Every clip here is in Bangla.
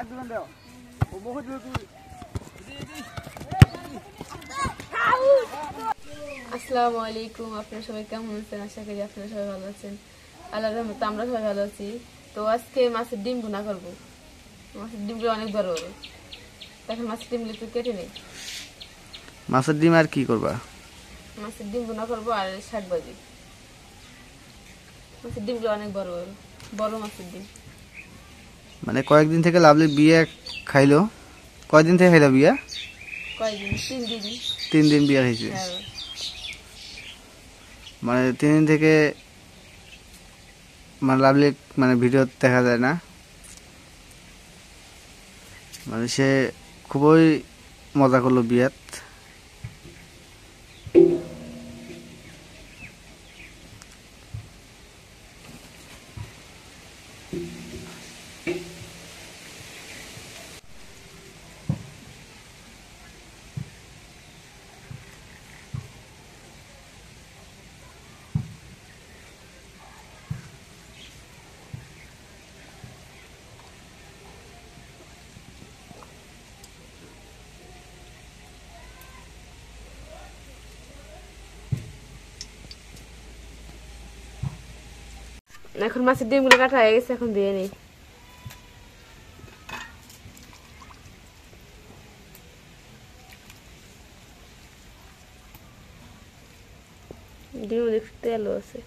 আসসালামু আলাইকুম, আপনারা সবাই কেমন আছেন? আশা করি আপনারা সবাই ভালো আছেন। আল্লাহর রহমতে আমরা সবাই ভালো আছি। তো আজকে মাছের ডিম ভুনা করবো। মাছের ডিমগুলো অনেক বড় বড়। এখন মাছের ডিমগুলো একটু কেটে নেই। মাছের ডিম আর কি করবা? মাছের ডিম ভুনা করবো আর শাক ভাজি। মাছের ডিমগুলো অনেক বড় বড়, বড় মাছের ডিম। মানে কয়েকদিন থেকে লাভলি বিয়ে খাইলো। কয়দিন থেকে খাইলো বিয়া? কয়দিন? 3 দিন। 3 দিন বিয়া খাইছে। মানে 3 দিন থেকে মানে লাভলি মানে ভিডিও দেখা যায় না, মানে সে খুবই মজা করলো বিয়াত। এখন মাছের ডিমগুলো কাটা হয়ে গেছে, এখন দিয়ে নেই। ডিম একটু তেলও আছে।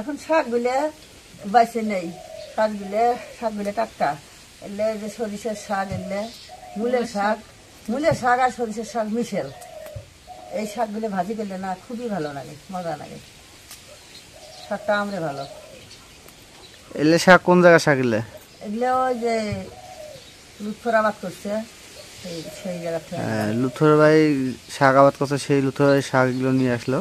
এখন শাকগুলো বাইসে নেই, শাকগুলো টাটকা। এলে যে সরিষার শাক, এলে মূলের শাক আর সরিষার শাক মিশেল। এই শাকগুলো ভাজি করলে না খুবই ভালো লাগে, মজা লাগে। শাকটা আমরে ভালো। এলে শাক কোন জায়গা শাক? এগুলো ওই যে লুৎফর আবাদ করছে সেই জায়গাটা। লুথর ভাই শাক আবাদ করছে, সেই লুথর ভাই শাকগুলো নিয়ে আসলো।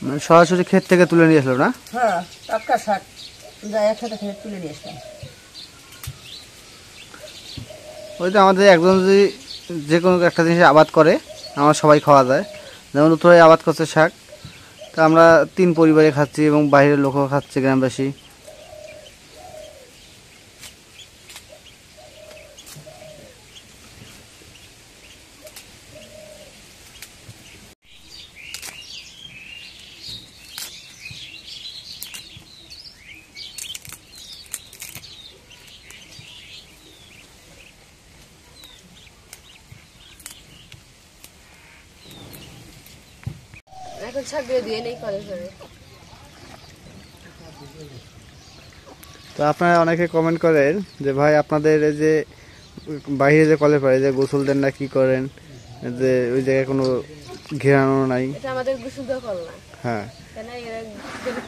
মানে সরাসরি ক্ষেত থেকে তুলে নিয়ে আসলো না? হ্যাঁ, টাটকা শাক একসাথে খেয়ে তুলে নিয়ে আসলাম। ওই তো আমাদের একজন যদি যে কোনো একটা জিনিস আবাদ করে আমরা সবাই খাওয়া যায়। যেমন লুথর আবাদ করছে শাক, তা আমরা 3 পরিবারে খাচ্ছি এবং বাইরের লোকও খাচ্ছে, গ্রামবাসী। এখন শাকগুলো দিয়ে নেই করে করে। তো আপনারা অনেকে কমেন্ট করেন যে ভাই আপনাদের এই যে বাইরে যে কলে পারে যে গোসল দেন না, কি করেন, যে ওই জায়গায় কোনো ঘেরানো নাই। এটা আমাদের গোসল দেওয়া কল না। হ্যাঁ,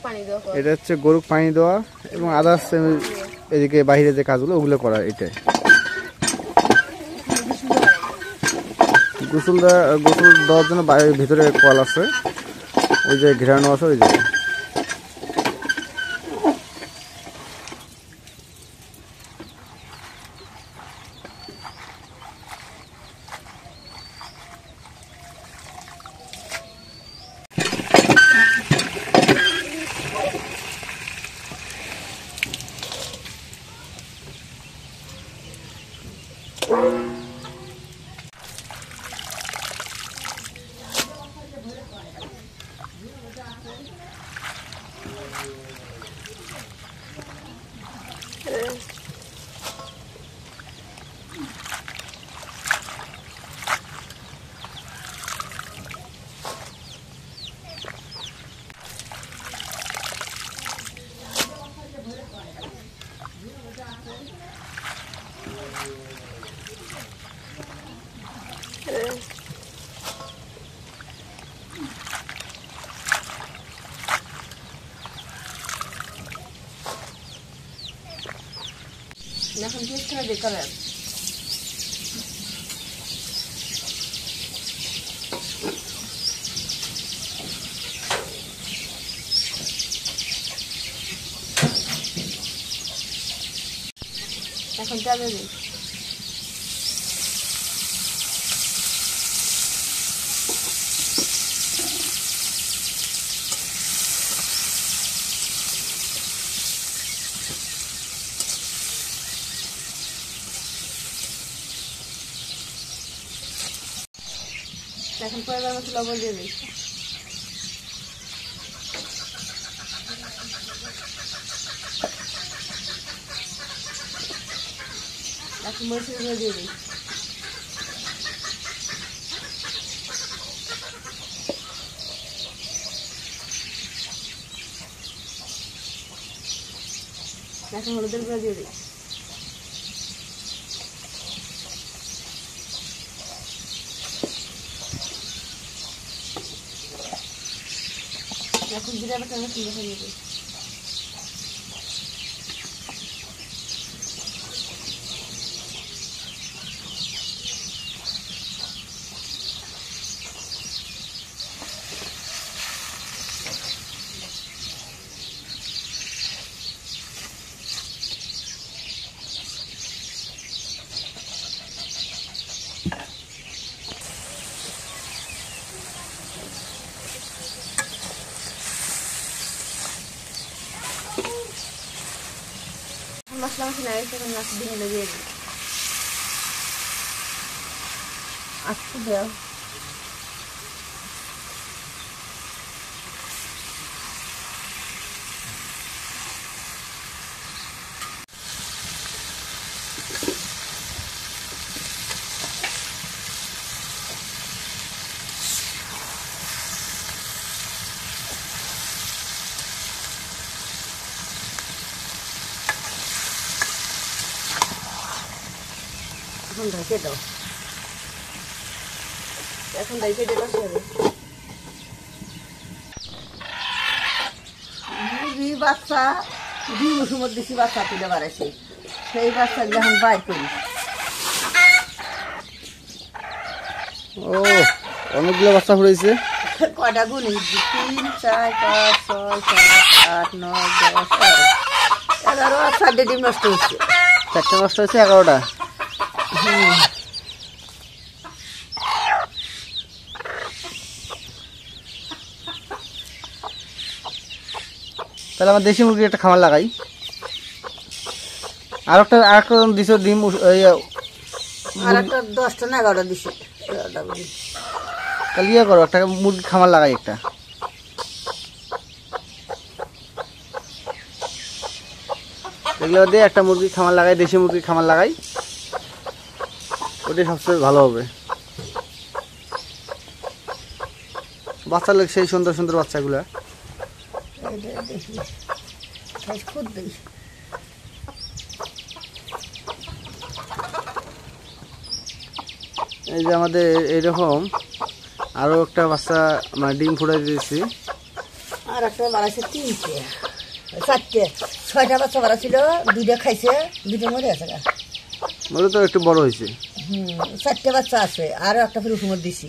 পানি দেওয়া কল। এটা হচ্ছে গরুক পানি দেওয়া এবং আদার্স এদিকে বাইরে যে কাজগুলো ওগুলো করা। এটাই গোসল দেওয়ার জন্য বাইরের ভিতরে কল আছে, ওই যে ঘেরানো আছে ওই জায়গায়। এখন পেঁয়াজটা দেখাবেন। এখন তেল দিই। এখন পরিমাণ মতো লবণ দিয়ে দিই। এখন মরিচের গুঁড়ো দিয়ে দিই। এখন হলুদের গুঁড়ো দিয়ে দিই। এখন জিরা বাটা রসুন বাটা দিয়ে দিই। মশলা মশলা এখন মাছ ডিমগুলো দিয়ে দিই। আচ্ছা দেও এখন ঢেকে দাও। এখন ঢেকে দিয়ে কষে হবে। মুরগি বাচ্চা 2 মাসের মধ্যে বাচ্চা তুলে বাড়াইছে, সেই বাচ্চা যখন বাইর করি। ও অনেকগুলো বাচ্চা ফুটাইছে। কয়টা গুনি 3 4 5 6 7 8 9 10 11 আর 4টে ডিম নষ্ট হচ্ছে। 4টে নষ্ট হয়েছে, 11টা। তাহলে আমার দেশি মুরগির একটা খামার লাগাই। আরেকটা দিছো ডিম, আর একটা 10টা না 11টা দিছে। তাহলে ইয়ে করো, একটা মুরগির খামার লাগাই একটা। এগুলো দিয়ে একটা মুরগির খামার লাগাই, দেশি মুরগির খামার লাগাই, ওটাই সবচেয়ে ভালো হবে। বাচ্চা লোক সেই সুন্দর সুন্দর বাচ্চাগুলা। এই যে আমাদের এইরকম আরো একটা বাচ্চা মানে ডিম ফুটাই দিয়েছি। আর একটা বাড়াইছে 3টে 4টে 6টা বাচ্চা বাড়াছিল, 2টা খাইছে, 2টা মরে আছে। মরে তো একটু বড় হয়েছে। 4টে বাচ্চা আছে, আর একটা ফিরে উঠুমত দিছি।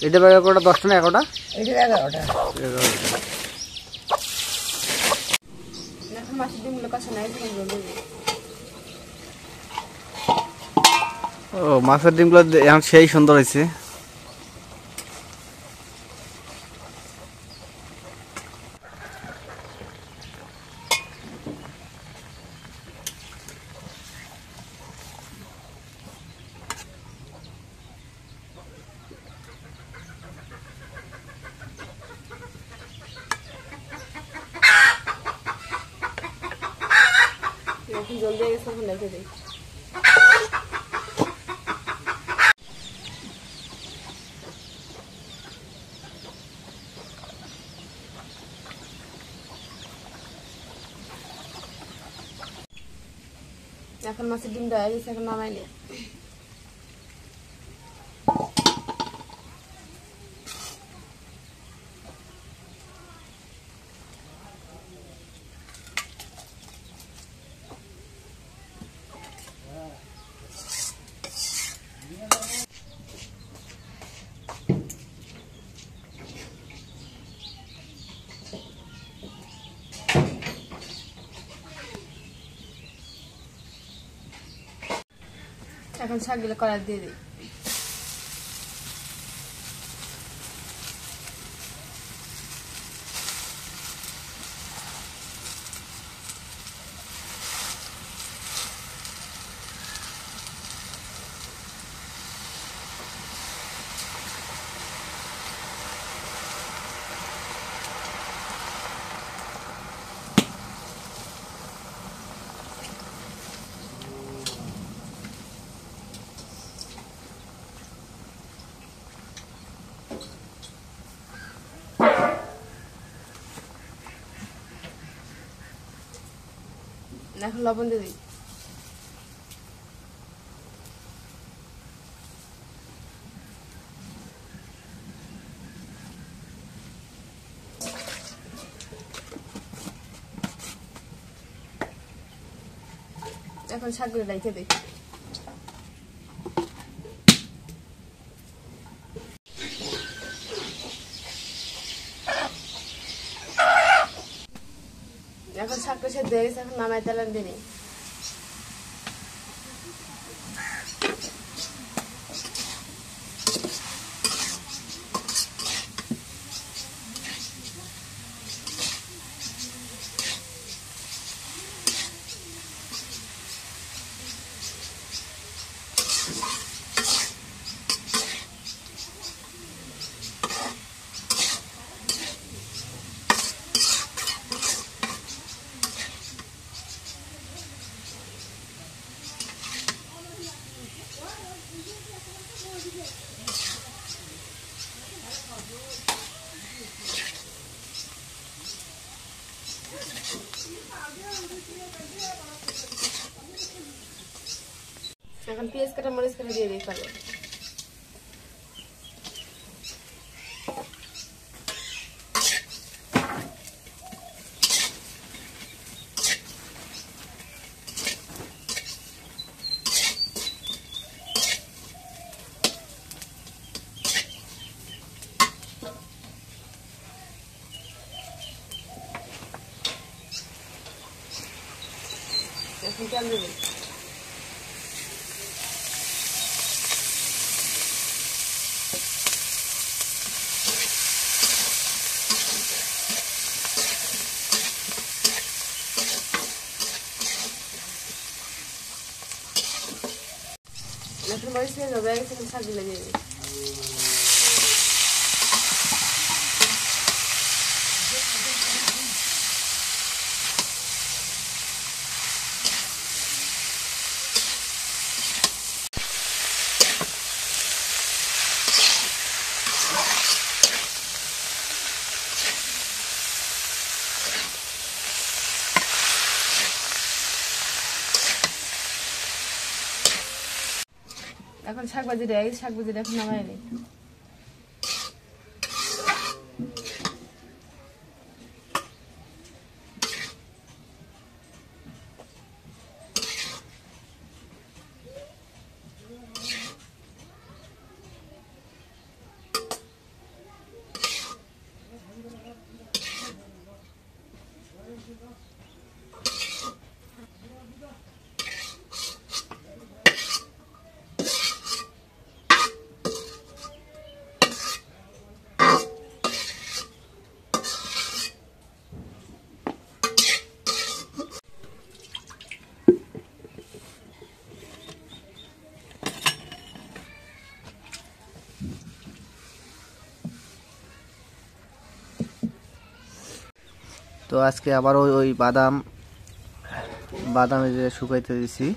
এটা বাইরে কটা, 10টা না 11টা? এটা 11টা। এখন মাছের ডিমগুলো কষা নাই। ও মাছের ডিমগুলো এখন সেই সুন্দর হয়েছে। এখন জল দিয়ে গেছে, এখন রেখে দিই। এখন মাছের ডিমটা হয়ে গেছে, এখন নামাই নিই। এখন শাকগুলো কড়াই দিয়ে দিই। এখন লবণ দিয়ে দিই। এখন শাকগুলো রেখে দিই। এখন শাকটা সেদ্ধ হয়ে গেছে, এখন নামাই তেলেন দিই। এখন পেঁয়াজ কাটা মরিচ কাটা দিয়ে দিই পারে। এখন তেল দিই। এখন মরিচ দিয়ে হবে গেছে, শাকগুলো দিয়ে দিই। এখন শাক ভাজি দেয়, শাক ভাজি এখন নামাই নিই। তো আজকে আবার ওই বাদাম যে শুকাইতে দিছি,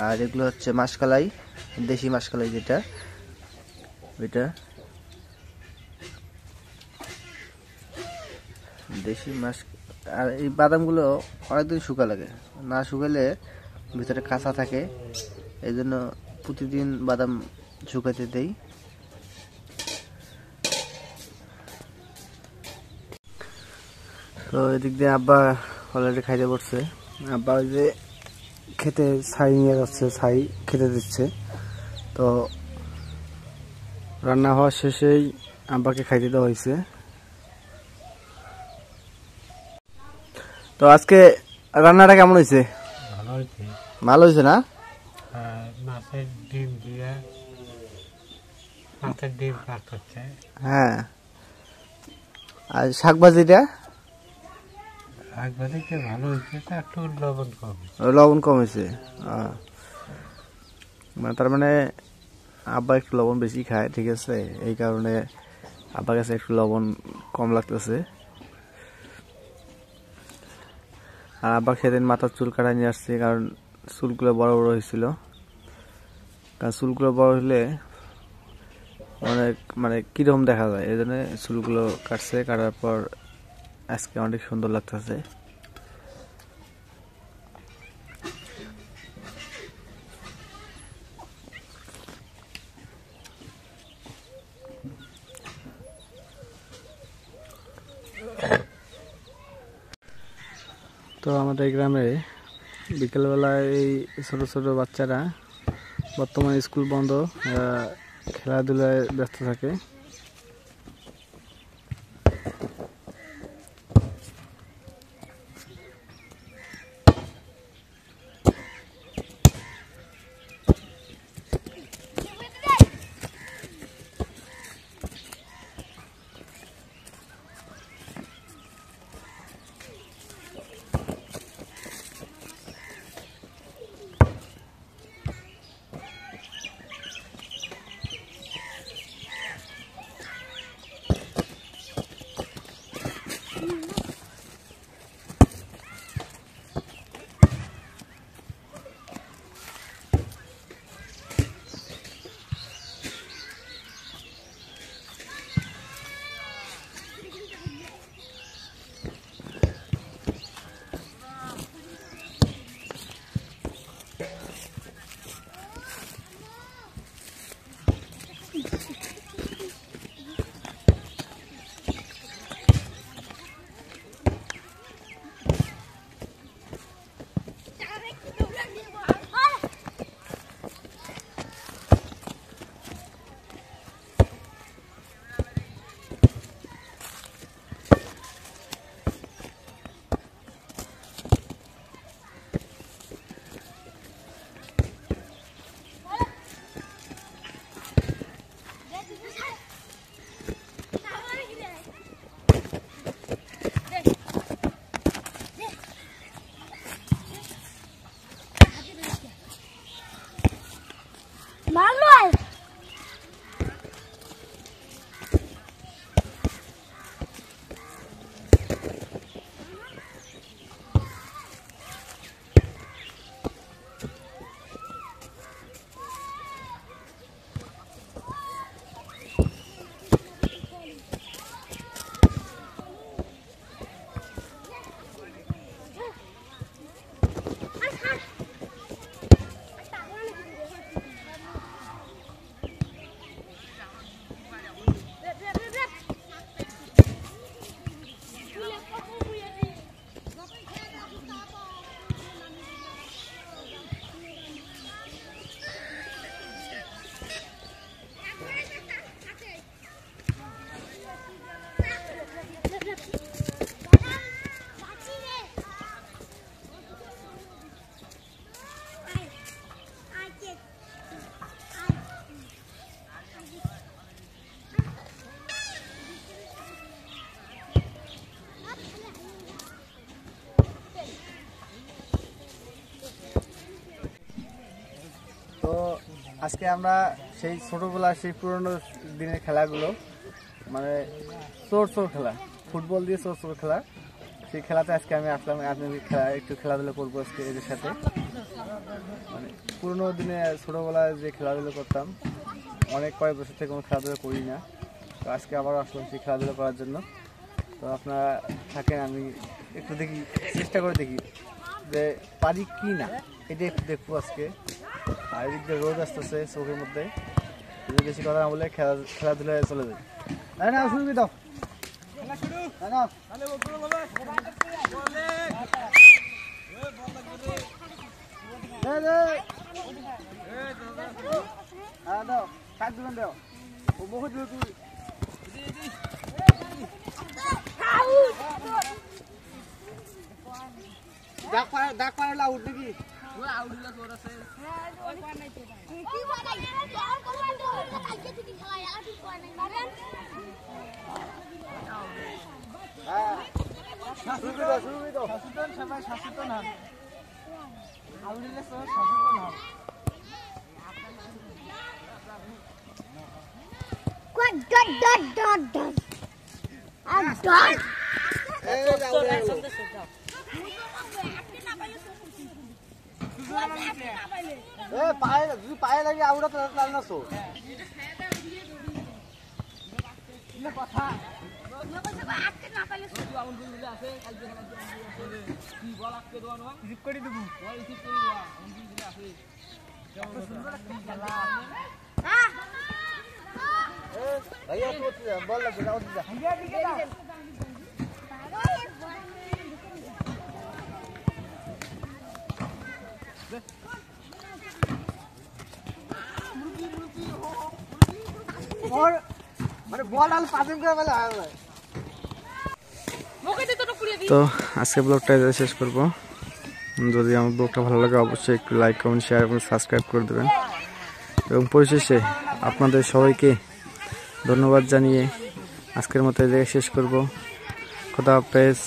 আর এগুলো হচ্ছে মাসকালাই, দেশি মাসকালাই যেটা, ওইটা দেশি মাস। আর এই বাদামগুলো অনেকদিন শুকা লাগে, না শুকালে ভিতরে কাঁচা থাকে, এই জন্য প্রতিদিন বাদাম শুকাইতে দেই। তো এদিক দিয়ে আব্বা অলরেডি খাইতে পড়ছে। আব্বা ওই যে খেতে ছাই নিয়ে যাচ্ছে, ছাই খেতে দিচ্ছে। তো রান্না হওয়া শেষেই আব্বাকে খাইতে দেওয়া হয়েছে। তো আজকে রান্নাটা কেমন হয়েছে? ভালো হয়েছে। ভালো হয়েছে না? মাছের একটা ডিম পাক করছে। হ্যাঁ, আর শাকভাজিটা একবারে ভালো হয়েছে, একটু লবণ কম। লবণ কমেছে। মানে তার মানে আব্বা একটু লবণ বেশি খায়, ঠিক আছে, এই কারণে আব্বার কাছে একটু লবণ কম লাগতেছে। আর আব্বা সেদিন মাথার চুল কাটা নিয়ে আসছে, কারণ চুলগুলো বড় বড় হয়েছিল। কারণ চুলগুলো বড় হলে অনেক মানে কিরকম দেখা যায়, এই জন্য চুলগুলো কাটছে। কাটার পর আজকে অনেক সুন্দর লাগতেছে। তো আমাদের গ্রামে বিকেলবেলায় এই ছোট ছোট বাচ্চারা বর্তমানে স্কুল বন্ধ, খেলাধুলায় ব্যস্ত থাকে। আজকে আমরা সেই ছোটবেলার সেই পুরনো দিনের খেলাগুলো, মানে চোর চোর খেলা, ফুটবল দিয়ে চোর চোর খেলা, সেই খেলাতে আজকে আমি আসলাম। আপনি একটু খেলাধুলো করবো আজকে এদের সাথে। মানে পুরনো দিনে ছোটবেলায় যে খেলাধুলো করতাম, অনেক কয়েক বছর থেকে কোনো খেলাধুলো করি না, তো আজকে আবারও আসলাম সেই খেলাধুলো করার জন্য। তো আপনারা থাকেন, আমি একটু দেখি, চেষ্টা করে দেখি যে পারি কি না, এটা একটু দেখবো আজকে। আর এদিক দিয়ে রোদ আসতেছে চোখের মধ্যে, যদি বেশি কথা না বলে খেলাধুলায় চলে যাই। না শুরু করে দাও, দাগ পাড়ালে আউট নাকি? পায়ে লাগে আউড়া তো না সো বল মানে বল আল পাসিং করে বলে তো আজকে ব্লগটা শেষ করব। যদি আমার ব্লগটা ভালো লাগে অবশ্যই একটু লাইক কমেন্ট শেয়ার এবং সাবস্ক্রাইব করে দেবেন এবং পরিশেষে আপনাদের সবাইকে ধন্যবাদ জানিয়ে আজকের মতো এই জায়গায় শেষ করব। খোদা হাফেজ।